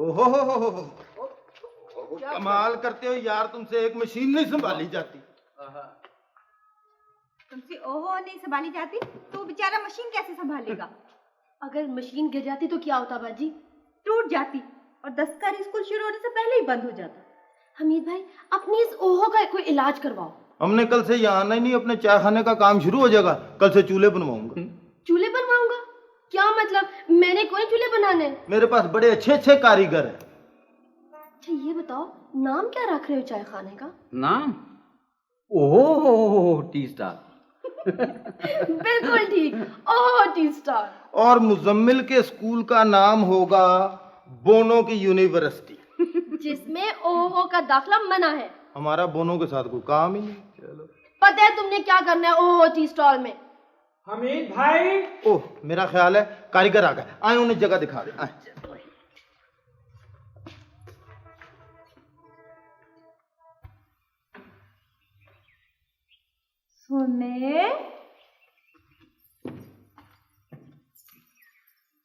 ओहो कमाल करते हो यार, तुमसे एक मशीन नहीं संभाली जाती। तुमसे ओहो नहीं संभाली जाती तो बेचारा मशीन कैसे संभालेगा? अगर मशीन गिर जाती तो क्या होता बाजी? टूट जाती और दस्तकारी स्कूल शुरू होने से पहले ही बंद हो जाता। हमीद भाई, अपनी इस ओहो का कोई इलाज करवाओ। हमने कल से यहाँ आना ही नहीं, अपने चाय खाने का काम शुरू हो जाएगा। कल से चूल्हे बनवाऊंगा। चूल्हे बनवाऊंगा? क्या मतलब? मैंने कोई चूल्हे बनाने? मेरे पास बड़े अच्छे अच्छे कारीगर हैं। अच्छा ये बताओ, नाम क्या रख रहे हो चाय खाने का? नाम? ओह टी स्टार। बिल्कुल ठीक, ओह टी स्टार। और मुजम्मिल के स्कूल का नाम होगा बोनो की यूनिवर्सिटी, जिसमें ओहो का दाखिला मना है। हमारा बोनो के साथ कोई काम ही नहीं। चलो पता है तुमने क्या करना है ओहो टी स्टॉल में? हमीद भाई। ओह मेरा ख्याल है कारीगर आ गए, आए उन्हें जगह दिखा दे। आए। सोने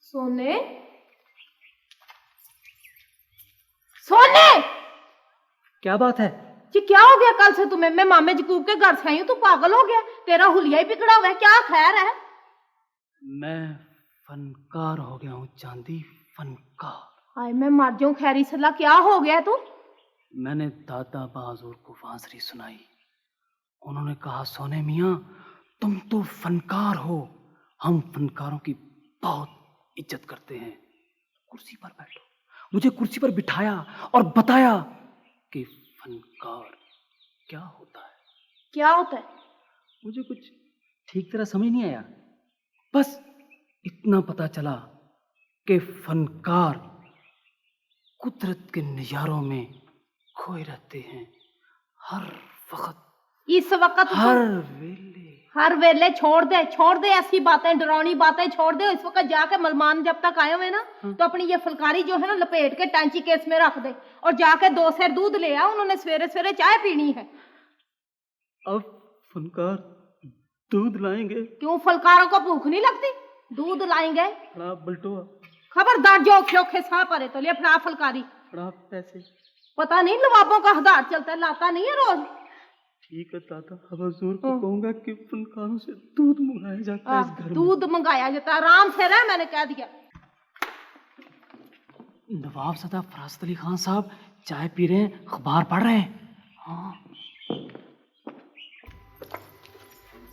सोने सोने, क्या बात है? जी क्या हो गया कल से तुम्हें? मैं मामे जकूब के घर से आई हूँ, तू पागल हो गया? तेरा हुलिया ही बिगड़ा हुआ है, क्या खैर है? मैं फनकार हो गया हूँ चांदी, फनकार। हाय मैं मर जाऊं, खैरी सल्ला क्या हो गया तू? मैंने दादा बहादुर को बांसुरी सुनाई। उन्होंने कहा सोने मियाँ तुम तो फनकार हो, हम फनकारों की बहुत इज्जत करते हैं। कुर्सी पर बैठो। मुझे कुर्सी पर बिठाया और बताया कि फनकार क्या होता है। क्या होता है? मुझे कुछ ठीक तरह समझ नहीं आया, बस इतना पता चला कि फनकार कुदरत के नजारों में खोए रहते हैं हर वक्त, इस वक्त हर वेले छोड़ दे ऐसी बातें, डरावनी बातें छोड़ दे। इस वक्त जाके मलमान जब तक आए हुए ना तो अपनी ये फुलकारी जो है ना लपेट के टांची केस में रख दे और जाके 2 सेर दूध ले आ, उन्होंने सवेरे सवेरे चाय पीनी है। अब फनकार दूध लाएंगे? क्यों फुलकारों को भूख नहीं लगती? दूध लाएंगे। बल्टुआ खबरदार जो औखे सा परे तो ले फड़ा फुलकारी। पैसे? पता नहीं नवाबों का हदार चलता है, लाता नहीं है रोज। ठीक है दादा, अब हुजूर को कहूंगा कि फनकारों से दूध मंगाया जाता है इस घर में। दूध मंगाया जाता है, आराम से रह, मैंने कह दिया। नवाब सदा फरासत अली खान साहब चाय पी रहे हैं, अखबार पढ़ रहे हैं। हाँ।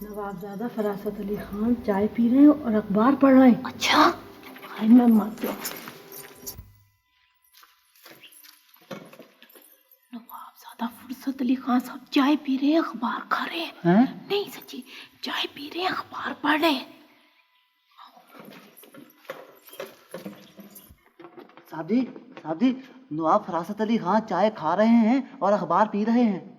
नवाबजादा फरासत अली खान चाय पी रहे हैं और अखबार पढ़ रहे हैं। अच्छा, मैं मर गया। नवाबजादा फरासत अली खान साहब चाय पी रहे हैं, अखबार खा रहे हैं। नहीं सच्ची, चाय पी रहे हैं, अखबार पढ़ रहे हैं। साहब जी, नवाब फरासत अली खान चाय खा रहे हैं और अखबार पी रहे हैं।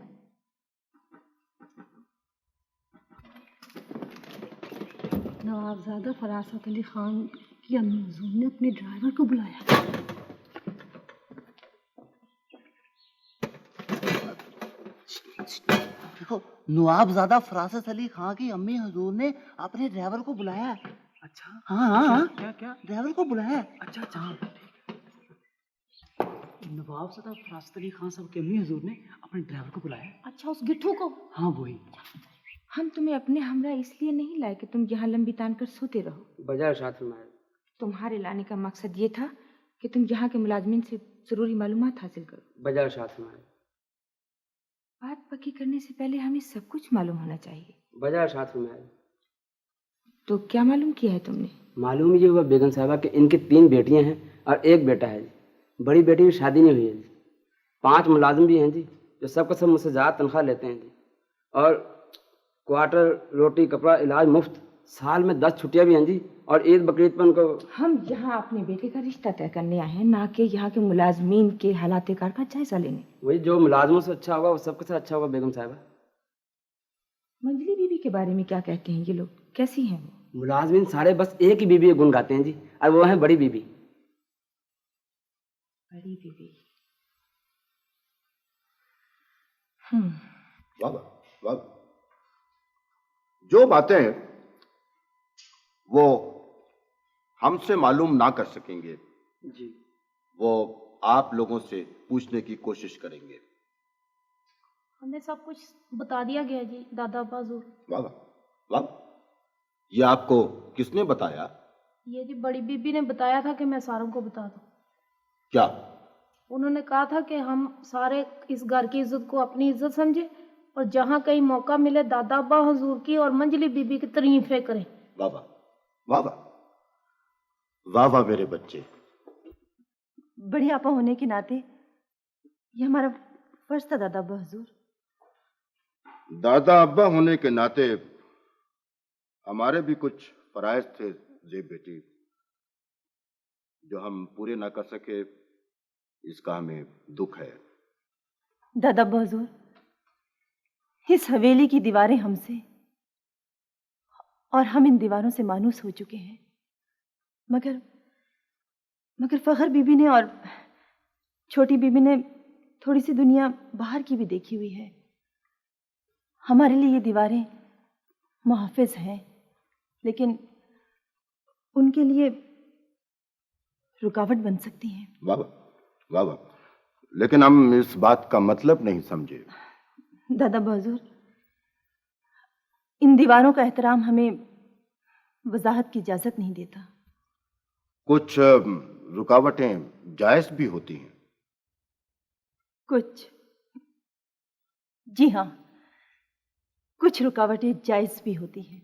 नवाबजादा फरासत अली खान की अम्मी हुजूर ने अपने ड्राइवर को बुलाया। देखो, नवाबजादा फरासत अली खान की अम्मी हुजूर ने अपने ड्राइवर को बुलाया है। अच्छा हाँ, क्या ड्राइवर को बुलाया है। अच्छा। नवाबजादा फरासत अली खान साहब के अम्मी हुजूर ने अपने ड्राइवर को बुलाया। अच्छा उस गिट्ठू को? हाँ वही। हम तुम्हें अपने हमरा इसलिए नहीं लाए कि तुम यहाँ लंबी तान कर सोते रहो। बाजार साथ में आए। तुम्हारे लाने का मकसद ये था कि तुम यहाँ के मुलाजमीन से जरूरी मालूमात हासिल करो। बाजार साथ में आए। बात पक्की करने से पहले हमें सब कुछ मालूम होना चाहिए। बाजार साथ में आए। तो क्या मालूम किया है तुमने? मालूम ये हुआ बेगम साहबा कि इनकी 3 बेटियां हैं और 1 बेटा है जी। बड़ी बेटी की शादी नहीं हुई है जी। 5 मुलाजिम भी हैं जी, जो सबका सब मुझसे ज़्यादा तनख्वाह लेते हैं जी। और क्वार्टर, रोटी, कपड़ा, इलाज मुफ्त। साल में 10 छुट्टियां भी हैं जी। और ईद बकरीद पर उनको। हम यहाँ अपने बेटे का रिश्ता तय करने आए हैं, ना कि यहाँ के मुलाजमीन के हालात कार का जायजा लेने। वही जो मुलाजमों से अच्छा होगा वो सबके साथ अच्छा होगा बेगम साहबा। मंजली बीबी के बारे में क्या कहते हैं ये लोग, कैसी हैं वो? मुलाजमीन सारे बस एक ही बीबी गुण गाते हैं जी, और वो है बड़ी बीबी। बड़ी बीबी। वाह, जो बातें वो हमसे मालूम ना कर सकेंगे जी, वो आप लोगों से पूछने की कोशिश करेंगे। हमें सब कुछ बता दिया गया जी दादा अब्बा हुजूर। वाह वाह वाह। ये आपको किसने बताया? ये जी बड़ी बीबी ने बताया था कि मैं सारों को बता दूं। क्या? उन्होंने कहा था कि हम सारे इस घर की इज्जत को अपनी इज्जत समझे और जहाँ कहीं मौका मिले दादा अब्बा हुजूर की और मंजली बीबी की तारीफें करें। वाह वाह वाह वाह वाह वाह मेरे बच्चे। बड़ी आपा होने के नाते ये हमारा फर्ज था दादा अब्बा हुजूर। दादा अब्बा होने के नाते हमारे भी कुछ फराइज थे जेब बेटी, जो हम पूरे ना कर सके, इसका हमें दुख है। दादा अब्बा हुजूर, इस हवेली की दीवारें हमसे और हम इन दीवारों से मानूस हो चुके हैं, मगर फखर बीबी ने और छोटी बीबी ने थोड़ी सी दुनिया बाहर की भी देखी हुई है। हमारे लिए ये दीवारें मुहाफिज हैं, लेकिन उनके लिए रुकावट बन सकती हैं। वाह वाह वाह, लेकिन हम इस बात का मतलब नहीं समझे। दादा बहादुर, इन दीवारों का एहतराम हमें वजाहत की इजाजत नहीं देता। कुछ रुकावटें जायज भी होती हैं। कुछ, जी हाँ, कुछ रुकावटें जायज भी होती हैं,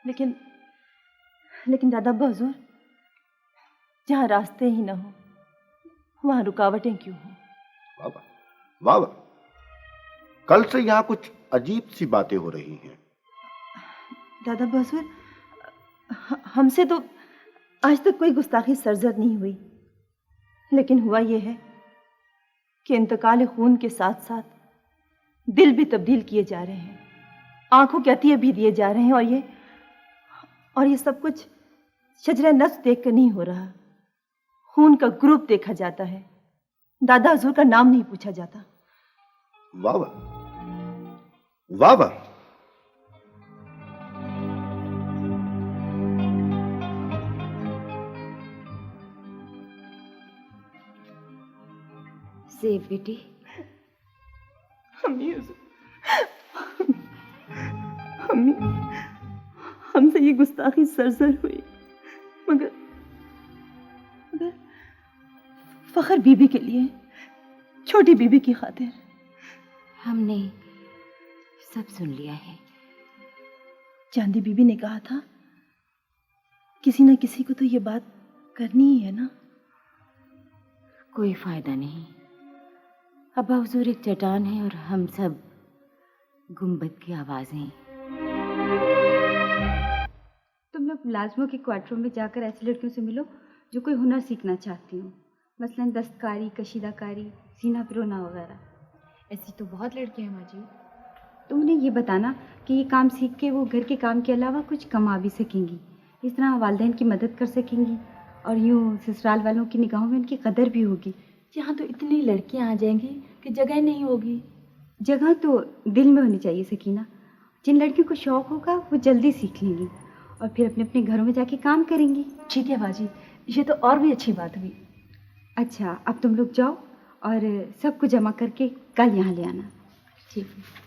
लेकिन दादा बहादुर, जहाँ रास्ते ही ना हो वहाँ रुकावटें क्यों हो? वाह वाह वाह, कल से यहाँ कुछ अजीब सी बातें हो रही हैं। दादा बहादुर, हमसे तो आज तक कोई गुस्ताखी सरजद नहीं हुई, लेकिन हुआ यह है कि इंतकाल खून के साथ साथ दिल भी तब्दील किए जा रहे हैं, आंखों के अतिये भी दिए जा रहे हैं, और ये सब कुछ शजरे नफ्स देख कर नहीं हो रहा। खून का ग्रुप देखा जाता है, दादा हुजूर का नाम नहीं पूछा जाता। वाह वाह वाह वाह। सेब बेटी, हमसे ये गुस्ताखी सरजर हुई, मगर फखर बीबी के लिए, छोटी बीबी की खातिर। हमने सब सुन लिया है। चांदी बीबी ने कहा था किसी न किसी को तो ये बात करनी ही है ना। कोई फायदा नहीं, अब्बा हुजूर एक चट्टान है और हम सब गुंबद की आवाजें। तुम लोग मुलाजमों के क्वार्टरों में जाकर ऐसी लड़कियों से मिलो जो कोई हुनर सीखना चाहती हो, मसलन दस्तकारी, कशीदाकारी, सीना पिरोना वगैरह। ऐसी तो बहुत लड़कियां हैं माँ जी। तो उन्हें ये बताना कि ये काम सीख के वो घर के काम के अलावा कुछ कमा भी सकेंगी, इस तरह वालिदैन की मदद कर सकेंगी और यूँ ससुराल वालों की निगाहों में उनकी कदर भी होगी। यहाँ तो इतनी लड़कियां आ जाएंगी कि जगह नहीं होगी। जगह तो दिल में होनी चाहिए सकीना। जिन लड़कियों को शौक़ होगा वो जल्दी सीख लेंगी और फिर अपने अपने घरों में जाके काम करेंगी। ठीक है बाजी, ये तो और भी अच्छी बात हुई। अच्छा, अब तुम लोग जाओ और सब कुछ जमा करके कल यहाँ ले आना। ठीक है।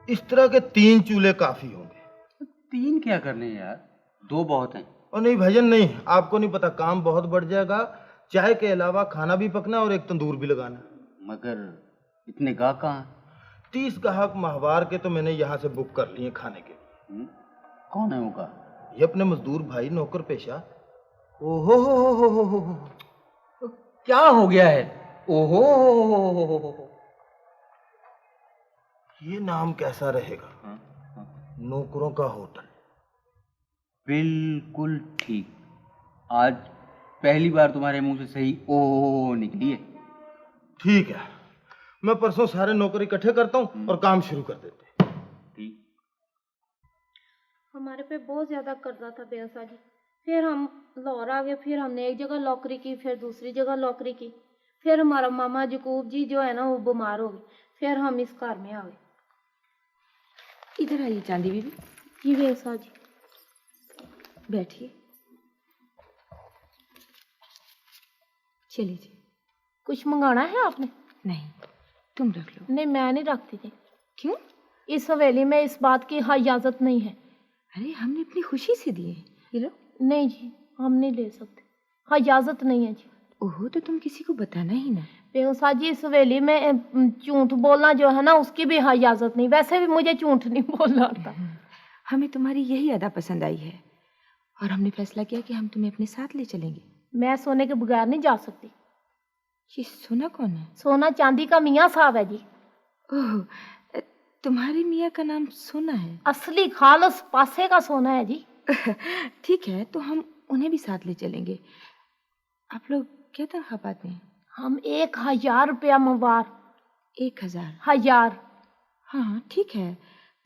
इस तरह के 3 चूल्हे काफी होंगे। 3 क्या करने हैं यार, 2 बहुत हैं। और नहीं भाईजान नहीं, आपको नहीं पता, काम बहुत बढ़ जाएगा। चाय के अलावा खाना भी पकना और एक तंदूर भी लगाना। मगर इतने गाहक कहाँ? 30 गाहक माहवार के तो मैंने यहाँ से बुक कर लिए खाने के। कौन है उनका? ये अपने मजदूर भाई, नौकर पेशा। ओहो हो। क्या हो गया है? ओहो हो। ये नाम कैसा रहेगा? नौकरों का होटल। बिल्कुल ठीक, आज पहली बार तुम्हारे मुंह से सही ओ निकली है। ठीक है, मैं परसों सारे नौकर इकट्ठे करता हूँ और काम शुरू कर देते हैं। ठीक। हमारे पे बहुत ज्यादा कर्जा था बेअसा जी, फिर हम लाहौर आ गए, फिर हमने एक जगह नौकरी की, फिर दूसरी जगह नौकरी की, फिर हमारा मामा जकूब जी जो है ना वो बीमार हो गए, फिर हम इस घर में आ गए। इधर आइए चांदी बीबी, जी बेगसा जी। बैठिए। चलिए जी। कुछ मंगाना है आपने? नहीं, तुम रख लो। नहीं, मैं नहीं रखती थी। क्यों? इस हवेली में इस बात की इजाजत नहीं है। अरे हमने अपनी खुशी से दिए, ये लो। नहीं जी, हम नहीं ले सकते, हाँ इजाजत नहीं है जी। ओहो, तो तुम किसी को बताना ही ना। बेगसा जी, इस हवेली में झूठ बोलना जो है ना, उसकी भी इजाजत नहीं। वैसे भी मुझे झूठ नहीं बोलना आता। हमें तुम्हारी यही अदा पसंद आई है और हमने फैसला किया कि हम तुम्हें अपने साथ ले चलेंगे। मैं सोने के बगैर नहीं जा सकती। ये सोना कौन है? सोना चांदी का मियाँ साहब है जी। ओह, तुम्हारे मियाँ का नाम सोना है? असली खालस पासे का सोना है जी। ठीक है, तो हम उन्हें भी साथ ले चलेंगे। आप लोग क्या तनख्वाह पाते हैं? हम 1000 रुपया मवार। 1000? 1000। हाँ ठीक है,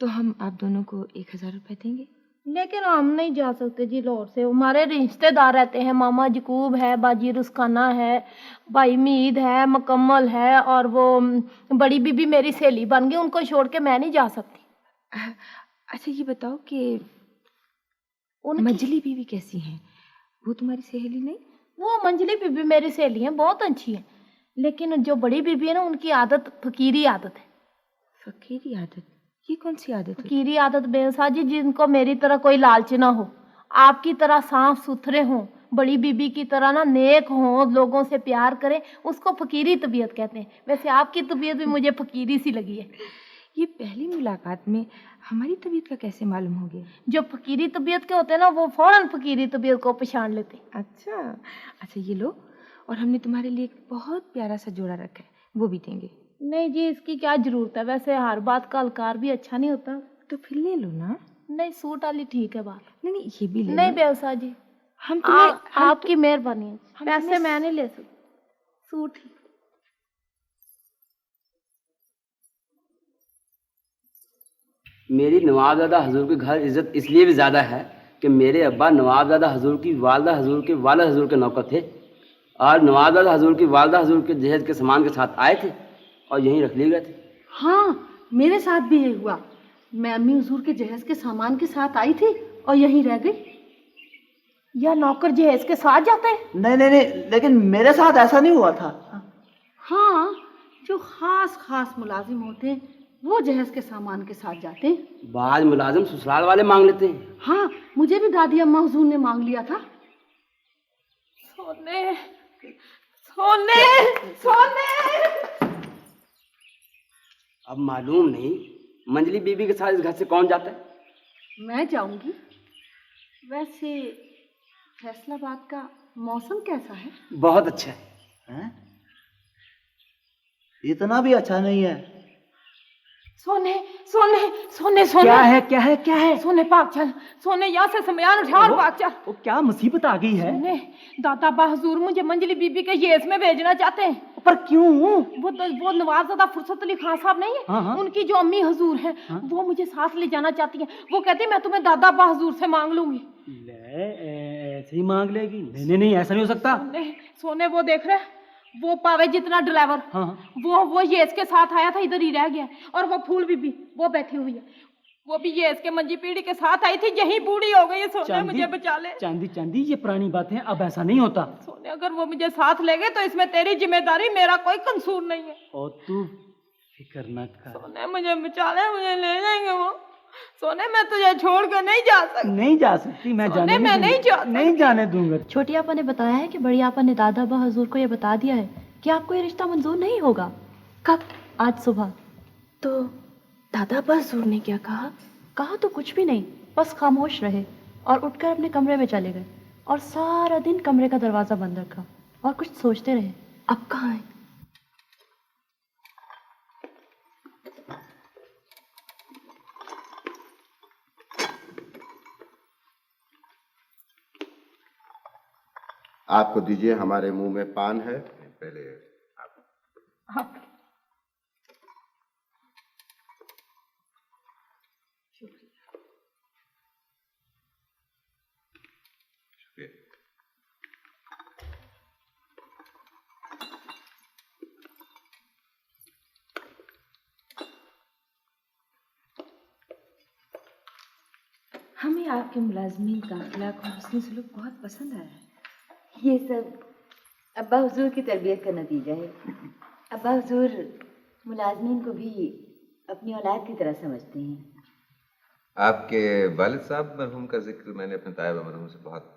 तो हम आप दोनों को 1000 रुपये देंगे। लेकिन हम नहीं जा सकते जी लाहौर से। हमारे रिश्तेदार रहते हैं, मामा यकूब है, बाजी रुस्काना है, भाई मीद है, मुकम्मल है, और वो बड़ी बीबी मेरी सहेली बन गई। उनको छोड़ के मैं नहीं जा सकती। अच्छा ये बताओ कि मंजली बीवी कैसी हैं? वो तुम्हारी सहेली नहीं? वो मंजली बीबी मेरी सहेली है, बहुत अच्छी है। लेकिन जो बड़ी बीबी है ना, उनकी आदत फकीरी आदत है। फकीरी आदत? ये कौन सी आदत है? फकीरी आदत बेगसा जी, जिनको मेरी तरह कोई लालच ना हो, आपकी तरह साफ सुथरे हों, बड़ी बीबी की तरह ना नेक हों, लोगों से प्यार करें, उसको फकीरी तबीयत कहते हैं। वैसे आपकी तबीयत भी मुझे फकीरी सी लगी है। ये पहली मुलाकात में हमारी तबीयत का कैसे मालूम हो गया? जो फकीरी तबीयत के होते हैं ना, वो फौरन फकीरी तबीयत को पहचान लेते हैं। अच्छा ये लो, और हमने तुम्हारे लिए एक बहुत प्यारा सा जोड़ा रखा है, वो भी देंगे। नहीं जी, इसकी क्या जरूरत है? वैसे हर बात का अलकार भी अच्छा नहीं होता। तो फिर ले लो ना। नहीं, सूट वाली ठीक है बात। नहीं ये भी ले नहीं लो। बेगसा जी, हम तुम्हें आपकी मेहरबानी है, पैसे मैं नहीं ले सकती, सूट ही। मेरी नवाबजादा हजूर के घर इज्जत इसलिए भी ज़्यादा है कि मेरे अब्बा नवाबजादा हजूर की वालदा हजूर के वालिद हजूर के नौकर थे, और नवाबजादा हजूर की वालदा हजूर के जहेज के सामान के साथ आए थे और यहीं रख लिए गए थे। हाँ, मेरे साथ भी ये हुआ। मैं अम्मी हुजूर के जहेज के सामान के साथ आई थी और यहीं रह गई। या नौकर जहेज के साथ जाते हैं? नहीं नहीं नहीं, लेकिन मेरे साथ ऐसा नहीं हुआ था। हाँ, जो खास खास मुलाजिम होते हैं वो जहेज के सामान के साथ जाते हैं। बाज मुलाजिम ससुराल वाले मांग लेते हैं। हाँ, मुझे भी दादी अम्मा हुजूर ने मांग लिया था। सोने सोने सोने। अब मालूम नहीं मंजली बीबी के साथ इस घर से कौन जाता है। मैं जाऊंगी। वैसे फैसलाबाद का मौसम कैसा है? बहुत अच्छा है। इतना भी अच्छा नहीं है। सोने सोने सोने सोने। क्या है क्या है क्या है? सोने भाग चल, सोने यहाँ से समयान उठा और भाग चल। वो क्या मुसीबत आ गई है? सोने, दादा बहादुर मुझे मंजली बीबी के येस में भेजना चाहते हैं। पर क्यों? वो नवाबजादा फुर्सत अली खान साहब नहीं है? हाँ। उनकी जो अम्मी हजूर है, वो मुझे साथ ले जाना चाहती है। वो कहती है मैं तुम्हें दादा बहादुर से मांग लूंगी। ले, ऐसे ही मांग लेगी? नहीं नहीं, ऐसा नहीं हो सकता। सोने वो देख रहे, वो पावे जितना ड्राइवर, वो ये इसके साथ आया था, इधर ही रह गया। और वो फूल बीबी वो बैठी हुई है, वो भी ये इसके मंजी पीढ़ी के साथ आई थी, यही बूढ़ी हो गई है। सोने मुझे बचा ले। चांदी चांदी, ये पुरानी बातें, अब ऐसा नहीं होता। सोने अगर वो मुझे साथ ले गए तो इसमें तेरी जिम्मेदारी, मेरा कोई कसूर नहीं है। और तू फिक्र न कर। सोने मुझे बचा ले, मुझे ले जाएंगे वो। सोने मैं तुझे छोड़ कर नहीं जा सकती। नहीं जा सकती, मैं जाने नहीं जाने दूंगा। छोटी आपा ने बताया है कि बड़ी आपा ने दादा बहादुर को ये बता दिया है कि आपको ये रिश्ता मंजूर नहीं होगा। कब? आज सुबह। तो दादा बहादुर ने क्या कहा? कहा तो कुछ भी नहीं, बस खामोश रहे और उठकर अपने कमरे में चले गए और सारा दिन कमरे का दरवाजा बंद रखा और कुछ सोचते रहे। अब कहाँ है? आपको दीजिए, हमारे मुंह में पान है। पहले आप। हमें आपके मुलाजमीन का अखलाक और हुस्न सलूक बहुत पसंद आया है। ये सब अब्बा हुजूर की तरबियत का नतीजा है। अब्बा हुजूर मुलाजमीन को भी अपनी औलाद की तरह समझते हैं। आपके वालिद साहब मरहूम का जिक्र मैंने अपने तायबा मरहूम से बहुत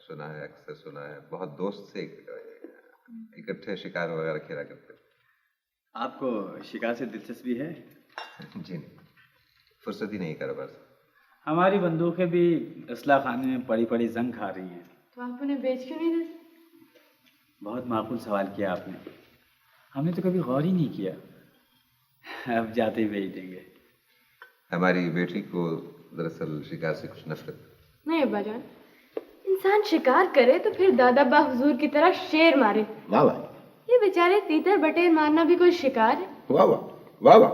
सुना है, अक्सर सुना है। बहुत दोस्त से इकट्ठे शिकार वगैरह खेला करते। आपको शिकार से दिलचस्पी है? जी नहीं, फुर्सत ही नहीं कारोबार से। हमारी बंदूकें भी असला खाने में पड़ी पड़ी जंग खा रही हैं। तो आप उन्हें बेच क्यों नहीं देते? बहुत माकूल सवाल किया आपने, हमने तो कभी गौर ही नहीं किया। अब जाते ही भेज देंगे। हमारी बेटी को दरअसल शिकार से कुछ नफरत। नहीं अब्बा जान, इंसान शिकार करे तो फिर दादा बा हुजूर की तरह शेर मारे। वाह वाह, ये बेचारे तीतर बटेर मारना भी कोई शिकार है? वाह वाह, वाह वाह,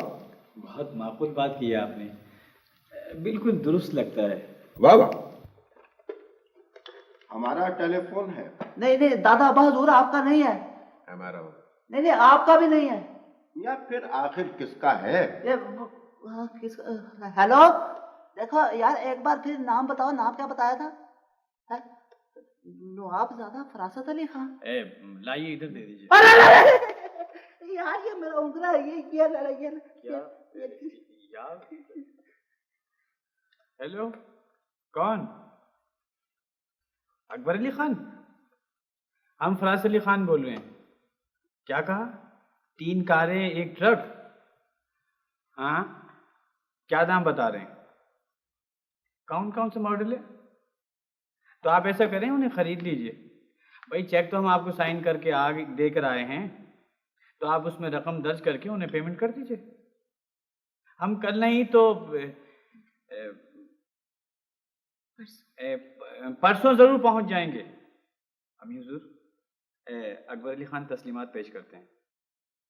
बहुत माकूल बात की आपने, बिल्कुल दुरुस्त लगता है। वाह वाह। हमारा टेलीफोन है। नहीं नहीं दादा अब्बा हुजूर, आपका नहीं है। हमारा हो। नहीं नहीं आपका भी नहीं है। या फिर आखिर किसका है? ये किसका? हेलो, देखो यार एक बार फिर नाम बताओ, नाम क्या बताया था? नवाब ज़्यादा फरासत अली खान। लाइए इधर दे दीजिए। अरे यार ये मेरा उंगला है, ये यार। हेलो, कौन? अकबर अली खान? हम फराज अली खान बोल रहे हैं। क्या कहा? 3 कारें 1 ट्रक? हाँ, क्या दाम बता रहे हैं? कौन कौन से मॉडल है? तो आप ऐसा करें, उन्हें खरीद लीजिए भाई। चेक तो हम आपको साइन करके आगे देकर आए हैं, तो आप उसमें रकम दर्ज करके उन्हें पेमेंट कर दीजिए। हम कल नहीं तो परसों जरूर पहुंच जाएंगे। अमीर हुजूर, अकबर अली खान तस्लीमात पेश करते हैं।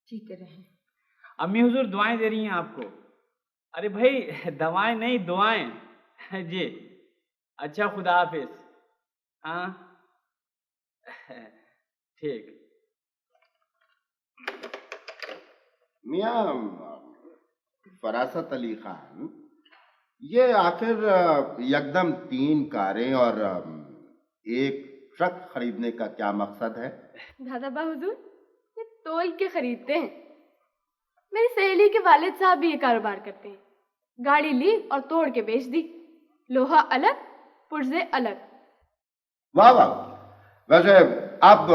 जीते रहें। अम्मी हुजूर दुआएं दे रही हैं आपको। अरे भाई दवाएं नहीं, दुआएं जी। अच्छा, खुदा हाफिज। हाँ ठीक। मियाँ फरासत अली खान, ये आखिर यकदम 3 कारें और 1 ट्रक खरीदने का क्या मकसद है? दादा बा हुजूर, ये तोल के खरीदते हैं। मेरी सहेली के वालिद साहब भी ये कारोबार करते हैं। गाड़ी ली और तोड़ के बेच दी। लोहा अलग, पुर्जे अलग। वाह वाह। वैसे अब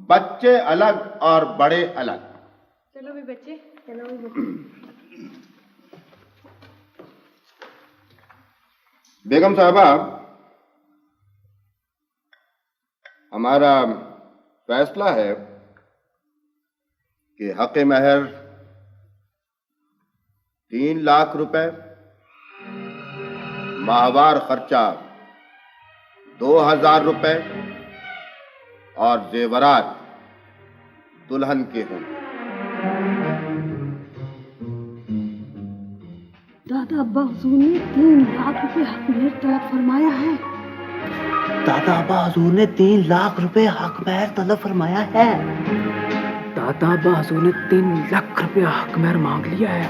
बच्चे अलग और बड़े अलग। चलो भी बच्चे, चलो भी बच्चे। बेगम साहबा, हमारा फैसला है कि हक महर 3 लाख रुपए, माहवार खर्चा 2000 रुपए और जेवरात दुल्हन के हों। दादा अब्बा हुजूर ने 3 लाख रुपए हक महर तलब फरमाया है। दादा अब्बा हुजूर ने 3 लाख रुपए हक महर तलब फरमाया है। दादा अब्बा हुजूर ने 3 लाख रुपए हक महर मांग लिया है।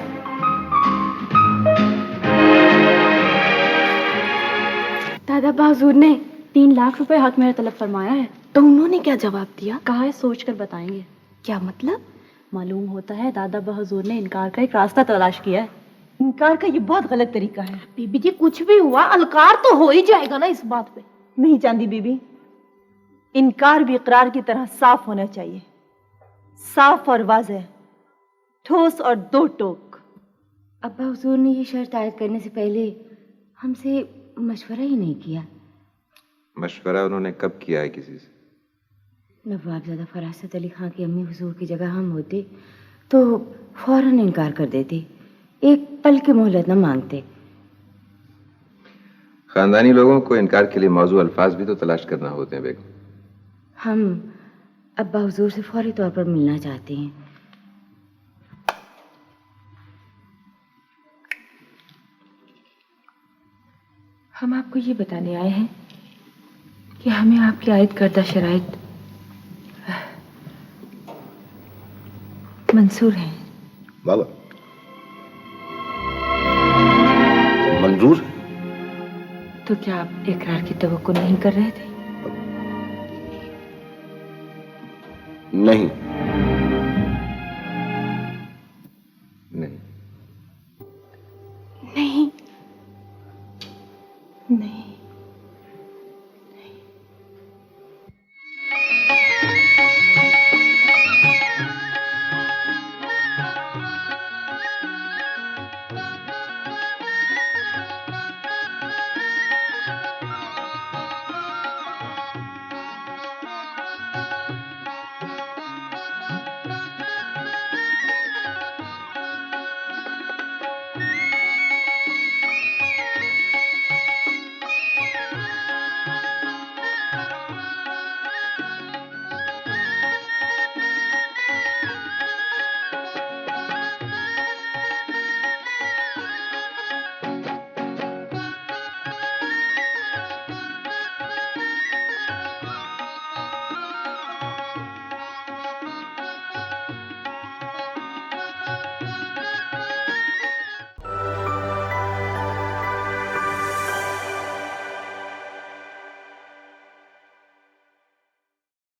दादा अब्बा हुजूर ने 3 लाख रुपए हक महर तलब फरमाया है। तो उन्होंने क्या जवाब दिया? कहा है सोच कर बताएंगे। क्या मतलब? मालूम होता है दादा अब्बा हुजूर ने इनकार का एक रास्ता तलाश किया है। इनकार का ये बहुत गलत तरीका है। बीबी जी, कुछ भी हुआ अलकार तो हो ही जाएगा ना इस बात पे। नहीं चांदी बीबी, इनकार भी इकरार की तरह साफ होना चाहिए। साफ और वाज़ेह, ठोस और 2 टोक। अब्बा हुजूर ने ये शर्त आयद करने से पहले हमसे मशवरा ही नहीं किया। मशवरा उन्होंने कब किया है किसी से? नवाबजादा फरासत अली खान की अम्मी हुजूर की जगह हम होते तो फौरन इनकार कर देते, एक पल की मोहलत न मांगते। खानदानी लोगों को इनकार के लिए मौजू अल्फाज भी तो तलाश करना होते हैं बेगम। हम अब्बा हुजूर से फौरी तौर पर मिलना चाहते हैं। हम आपको ये बताने आए हैं कि हमें आपकी आयद करदा शराइत मंसूर हैं। बाबा मंजूर? तो क्या आप इकरार की तवक्को नहीं कर रहे थे? नहीं,